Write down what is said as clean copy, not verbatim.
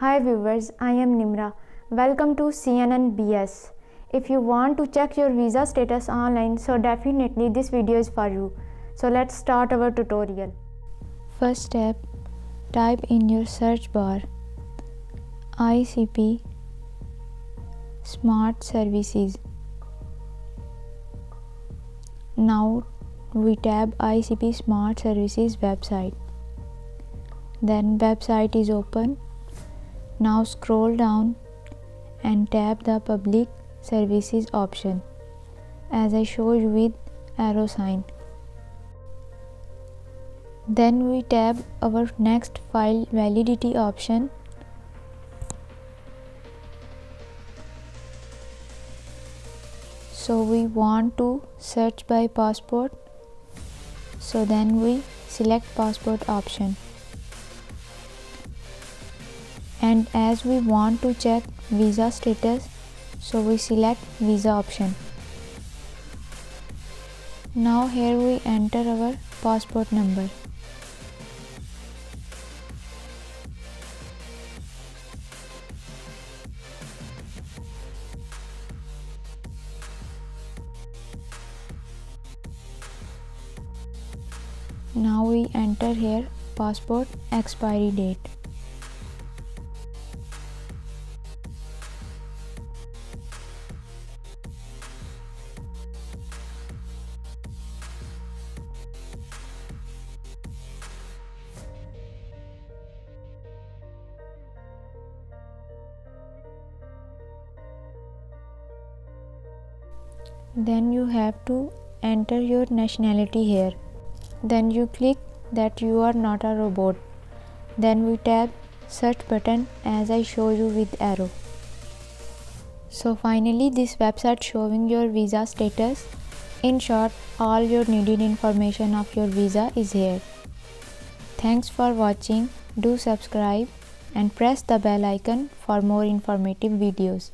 Hi viewers, I am Nimra. Welcome to CNN BS. If you want to check your visa status online, so definitely this video is for you. So let's start our tutorial. First step, type in your search bar ICP Smart Services. Now we tab ICP Smart Services website. Then website is open. Now scroll down and tap the public services option as I showed you with arrow sign. Then we tab our next file validity option. So we want to search by passport. So then we select passport option. And as we want to check visa status, so we select visa option. Now here we enter our passport number. Now we enter here passport expiry date. Then you have to enter your nationality here. Then you click that you are not a robot. Then we tap search button as I show you with arrow. So finally this website showing your visa status. In short, all your needed information of your visa is here. Thanks for watching. Do subscribe and press the bell icon for more informative videos.